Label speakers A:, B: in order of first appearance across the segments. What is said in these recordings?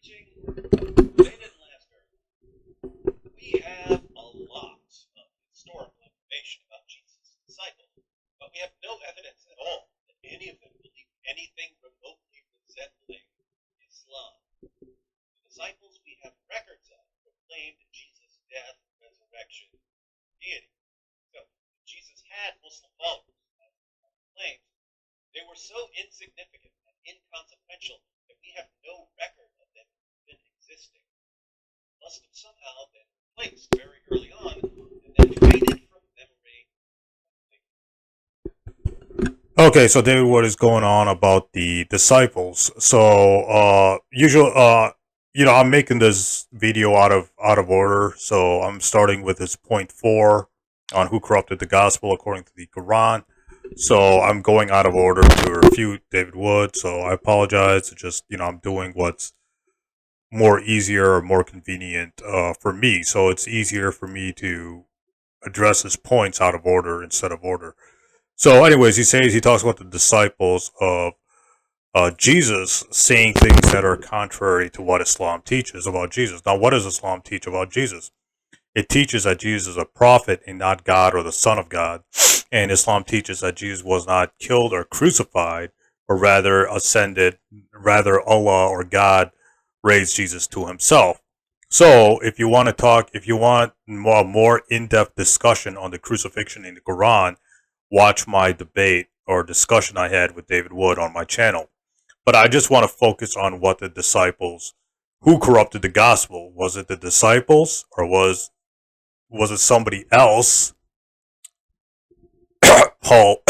A: preaching, they didn't last very long. We have a lot of historical information about Jesus' disciples, but we have no evidence at all that any of them believed anything remotely resembling Islam. The disciples we have records of proclaimed Jesus' death, resurrection, deity. So, if Jesus had Muslim followers, as the claims, they were so insignificant and inconsequential that we have no record of them even existing. Must have somehow been replaced very early on and then faded from memory.
B: Okay, so David, what is going on about the disciples? So, I'm making this video out of order. So I'm starting with this point 4 on who corrupted the gospel according to the Quran. So I'm going out of order to refute David Wood. So I apologize. It's just, I'm doing what's more easier or more convenient for me. So it's easier for me to address his points out of order instead of order. So anyways, he talks about the disciples of Jesus saying things that are contrary to what Islam teaches about Jesus. Now, what does Islam teach about Jesus? It teaches that Jesus is a prophet and not God or the Son of God. And Islam teaches that Jesus was not killed or crucified, but rather ascended, rather Allah or God raised Jesus to himself. So if you want a more in-depth discussion on the crucifixion in the Quran, watch my debate or discussion I had with David Wood on my channel. But I just want to focus on what the disciples, who corrupted the gospel. Was it the disciples or was it somebody else, Paul,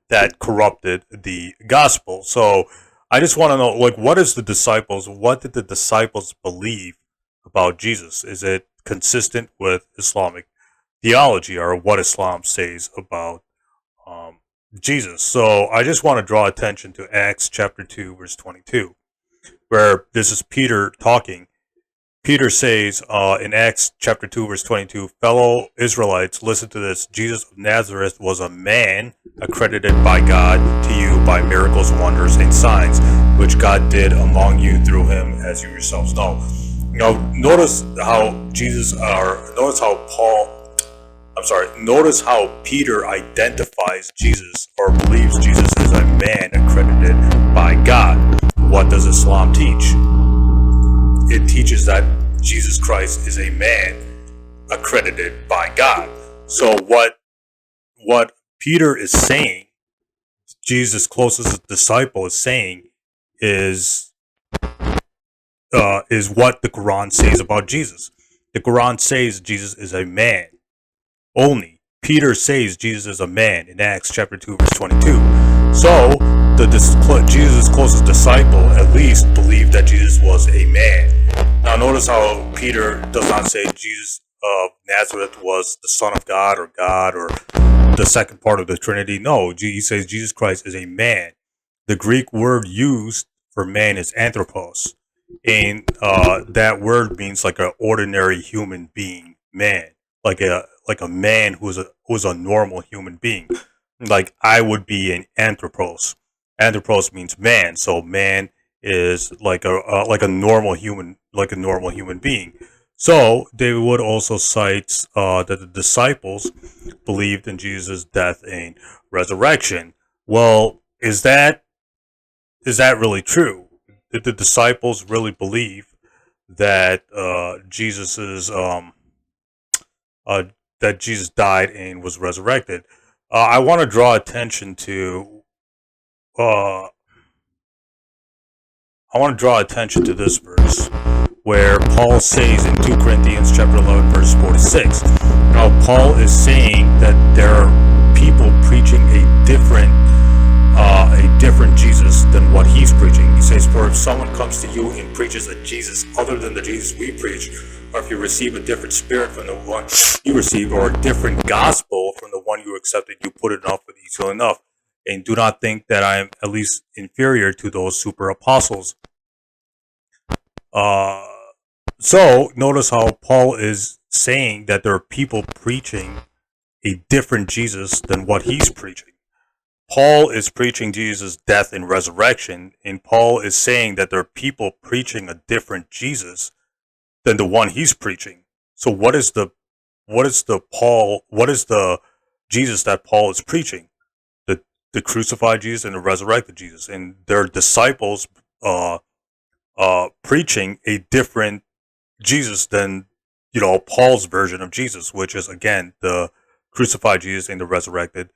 B: that corrupted the gospel? So I just want to know, what did the disciples believe about Jesus? Is it consistent with Islamic theology or what Islam says about Jesus? So I just want to draw attention to Acts chapter 2, verse 22, where this is Peter talking. Peter says in Acts chapter 2, verse 22, fellow Israelites, listen to this. Jesus of Nazareth was a man accredited by God to you by miracles, wonders, and signs, which God did among you through him, as you yourselves know. Notice how notice how Peter identifies Jesus or believes Jesus is a man accredited by God. What does Islam teach? It teaches that Jesus Christ is a man accredited by God. So what Peter is saying, Jesus' closest disciple is saying, is what the Quran says about Jesus. The Quran says Jesus is a man only. Peter says Jesus is a man in Acts chapter 2, verse 22. So Jesus' closest disciple at least believed that Jesus was a man. Now notice how Peter does not say Jesus of Nazareth was the Son of God or the second part of the Trinity. No, he says Jesus Christ is a man. The Greek word used for man is anthropos. And that word means like an ordinary human being, man. Like a man who's a normal human being. Like I would be an anthropos. Anthropos means man, so man is like a normal human being. So David Wood also cites that the disciples believed in Jesus' death and resurrection. Well, is that really true? Did the disciples really believe that that Jesus died and was resurrected? I want to draw attention to this verse where Paul says in 2 Corinthians chapter 11 verse 46. Now Paul is saying that there are people preaching a different Jesus than what he's preaching. He says, for if someone comes to you and preaches a Jesus other than the Jesus we preach, or if you receive a different spirit from the one you received, or a different gospel from the one you accepted, you put it off with easily enough. And do not think that I am at least inferior to those super apostles. So notice how Paul is saying that there are people preaching a different Jesus than what he's preaching. Paul is preaching Jesus' death and resurrection, and Paul is saying that there are people preaching a different Jesus than the one he's preaching. So what is the Jesus that Paul is preaching? The the crucified Jesus and the resurrected Jesus, and their disciples preaching a different Jesus than Paul's version of Jesus, which is again the crucified Jesus and the resurrected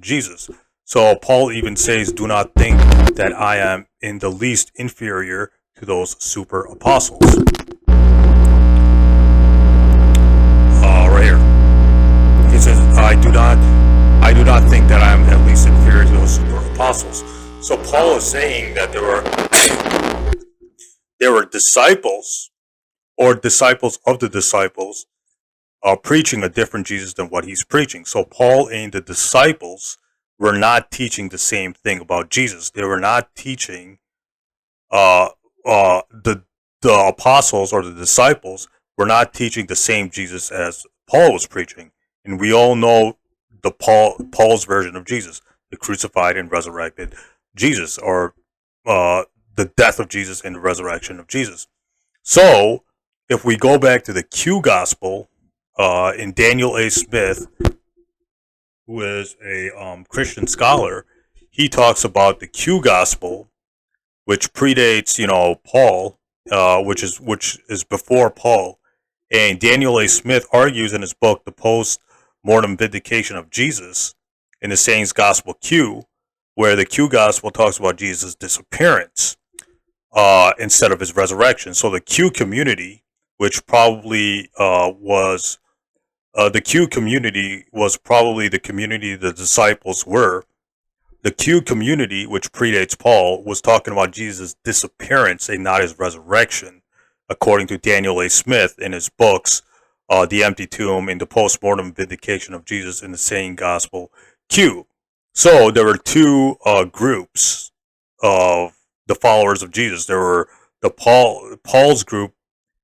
B: Jesus. So Paul even says, "Do not think that I am in the least inferior to those super apostles." Right here, he says, I do not think that I am at least inferior to those super apostles." So Paul is saying that there were disciples or disciples of the disciples are preaching a different Jesus than what he's preaching. So Paul and the disciples were not teaching the same thing about Jesus. They were not teaching uh, the apostles or the disciples were not teaching the same Jesus as Paul was preaching. And we all know Paul's version of Jesus, the crucified and resurrected Jesus, or the death of Jesus and the resurrection of Jesus. So if we go back to the Q Gospel, in Daniel A. Smith, who is a Christian scholar, he talks about the Q Gospel, which predates, Paul, which is before Paul. And Daniel A. Smith argues in his book, The Post-Mortem Vindication of Jesus, in the Saints Gospel Q, where the Q Gospel talks about Jesus' disappearance instead of his resurrection. So the Q community, which probably was the Q community was probably the community the disciples were. The Q community, which predates Paul, was talking about Jesus' disappearance and not his resurrection, according to Daniel A. Smith in his books, The Empty Tomb and the Postmortem Vindication of Jesus in the Sane Gospel Q. So there were two groups of the followers of Jesus. There were Paul's group,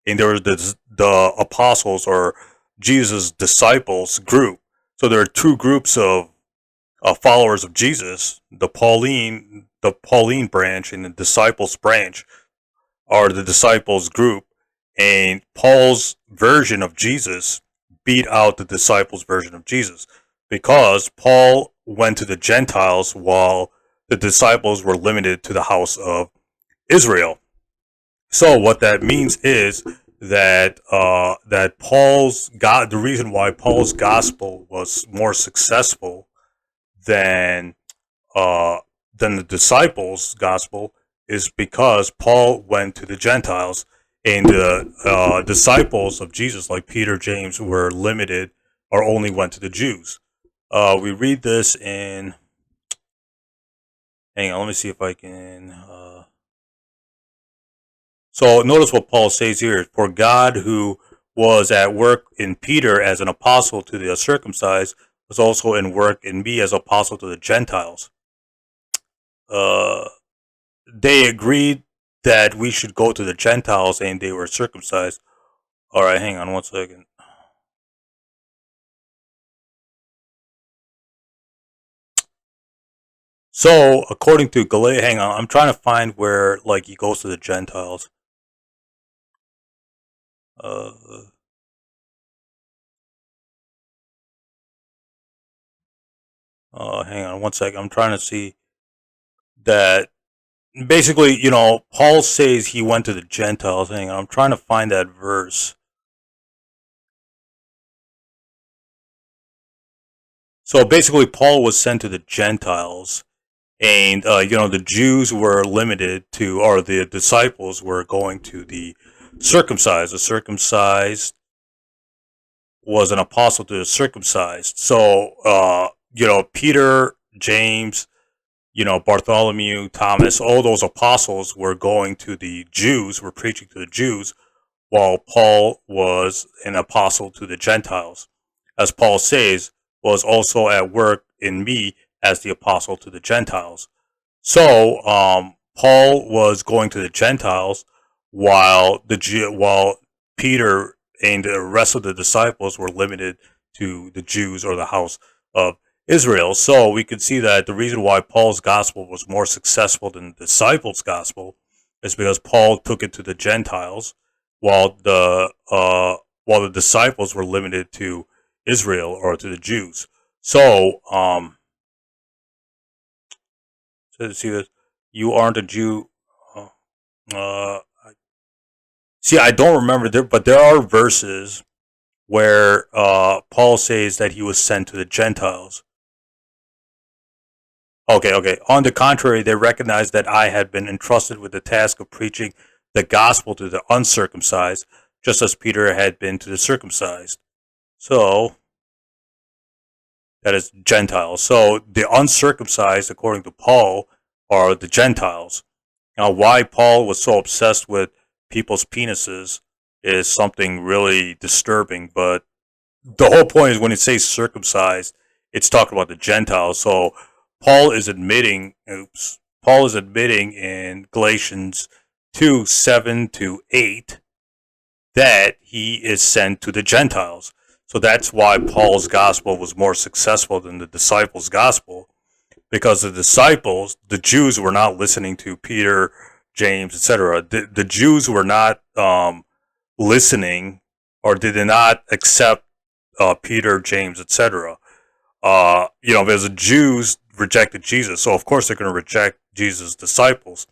B: and there was the apostles or Jesus' disciples group. So there are two groups of followers of Jesus. The Pauline branch and the disciples branch are the disciples group, and Paul's version of Jesus beat out the disciples' version of Jesus because Paul went to the Gentiles while the disciples were limited to the house of Israel. So what that means is that the reason why Paul's gospel was more successful than the disciples' gospel is because Paul went to the Gentiles, and the disciples of Jesus, like Peter, James, were limited or only went to the Jews. We read this in. Hang on, let me see if I can. So notice what Paul says here. For God, who was at work in Peter as an apostle to the circumcised, was also in work in me as apostle to the Gentiles. They agreed that we should go to the Gentiles, and they were circumcised. All right, hang on one second. So, according to Galatians, hang on, I'm trying to find where he goes to the Gentiles. Hang on one second. I'm trying to see that. Basically, Paul says he went to the Gentiles. Hang on, I'm trying to find that verse. So basically, Paul was sent to the Gentiles, and the Jews were limited to, or the disciples were going to the circumcised. The circumcised was an apostle to the circumcised. So Peter, James, Bartholomew, Thomas, all those apostles were going to the Jews, were preaching to the Jews, while Paul was an apostle to the Gentiles. As Paul says, was also at work in me as the apostle to the Gentiles. So Paul was going to the Gentiles while Peter and the rest of the disciples were limited to the Jews or the house of Israel. So we could see that the reason why Paul's gospel was more successful than the disciples' gospel is because Paul took it to the Gentiles, while the disciples were limited to Israel or to the Jews. So so see this, you aren't a Jew. Uh, uh, see, I don't remember there, but there are verses where Paul says that he was sent to the Gentiles. Okay, okay. On the contrary, they recognized that I had been entrusted with the task of preaching the gospel to the uncircumcised, just as Peter had been to the circumcised. So, that is Gentiles. So, the uncircumcised, according to Paul, are the Gentiles. Now, why Paul was so obsessed with people's penises is something really disturbing, but the whole point is when it says circumcised, it's talking about the Gentiles. So Paul is admitting, Paul is admitting in Galatians 2:7-8 that he is sent to the Gentiles. So that's why Paul's gospel was more successful than the disciples' gospel, because the disciples, the Jews, were not listening to Peter, James, etc. The Jews were not listening, or did not accept Peter, James, etc. Because the Jews rejected Jesus, so of course they're going to reject Jesus' disciples.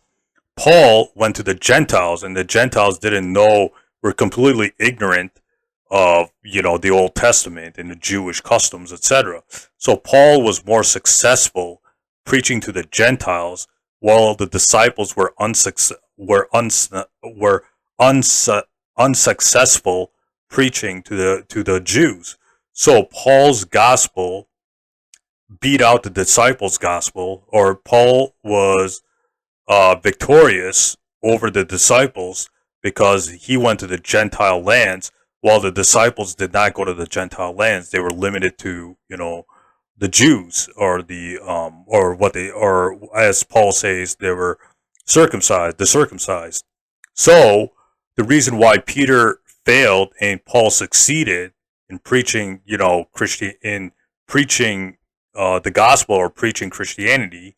B: Paul went to the Gentiles, and the Gentiles didn't know, were completely ignorant of the Old Testament and the Jewish customs, etc. So Paul was more successful preaching to the Gentiles, while the disciples were unsuccessful preaching to the Jews. So Paul's gospel beat out the disciples' gospel, or Paul was victorious over the disciples because he went to the Gentile lands, while the disciples did not go to the Gentile lands. They were limited to the Jews, or or as Paul says, they were the circumcised. So the reason why Peter failed and Paul succeeded in preaching, preaching the gospel, or preaching Christianity,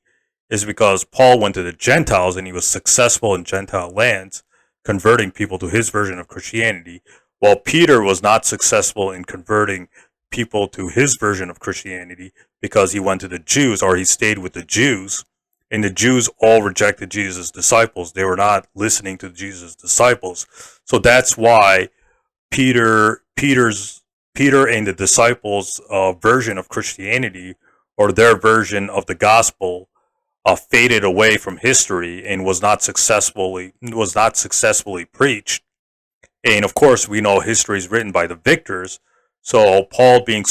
B: is because Paul went to the Gentiles and he was successful in Gentile lands, converting people to his version of Christianity, while Peter was not successful in converting people to his version of Christianity because he went to the Jews, or he stayed with the Jews, and the Jews all rejected Jesus' disciples. They were not listening to Jesus' disciples. So that's why Peter and the disciples' version of Christianity, or their version of the gospel, faded away from history and was not successfully preached. And of course, we know history is written by the victors. So Paul being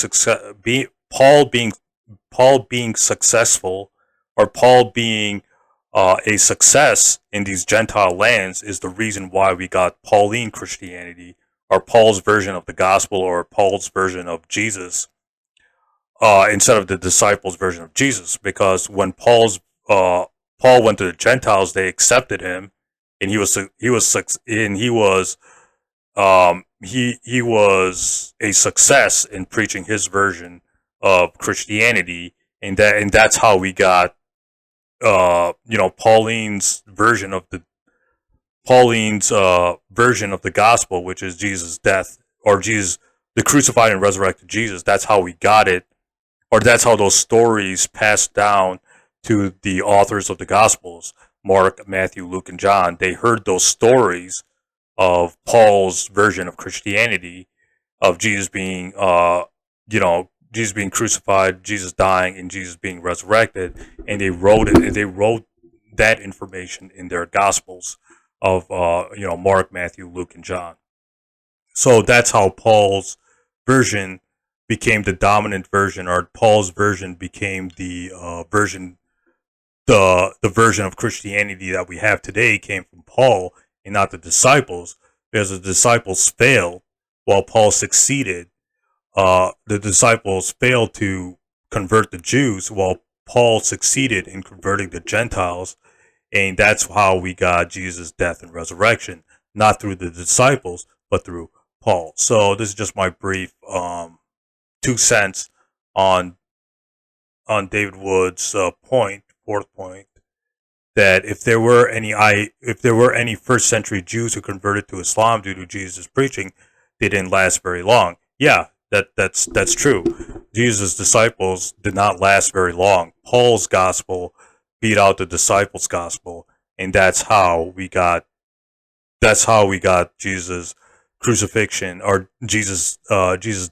B: successful, or Paul being a success in these Gentile lands, is the reason why we got Pauline Christianity, or Paul's version of the gospel, or Paul's version of Jesus, instead of the disciples' version of Jesus. Because when Paul went to the Gentiles, they accepted him, and he was a success in preaching his version of Christianity, and that's how we got Pauline's version of the gospel, which is Jesus' death, or Jesus, the crucified and resurrected Jesus. That's how we got it, or that's how those stories passed down to the authors of the Gospels, Mark, Matthew, Luke, and John. They heard those stories of Paul's version of Christianity, of Jesus being, Jesus being crucified, Jesus dying, and Jesus being resurrected, and they wrote it. They wrote that information in their Gospels of, Mark, Matthew, Luke, and John. So that's how Paul's version became the dominant version, or Paul's version became the version, the version of Christianity that we have today came from Paul and not the disciples, because the disciples failed while Paul succeeded. The disciples failed to convert the Jews, while Paul succeeded in converting the Gentiles, and that's how we got Jesus' death and resurrection, not through the disciples, but through Paul. So this is just my brief 2 cents on David Wood's fourth point, that if there were any first century Jews who converted to Islam due to Jesus' preaching, they didn't last very long. Yeah, that's true. Jesus' disciples did not last very long. Paul's gospel beat out the disciples' gospel, and that's how we got Jesus' crucifixion, or Jesus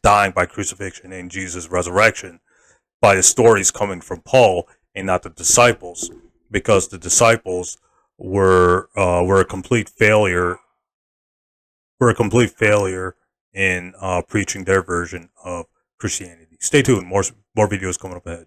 B: dying by crucifixion and Jesus' resurrection, by the stories coming from Paul and not the disciples, because the disciples were a complete failure in preaching their version of Christianity. Stay tuned, more videos coming up ahead.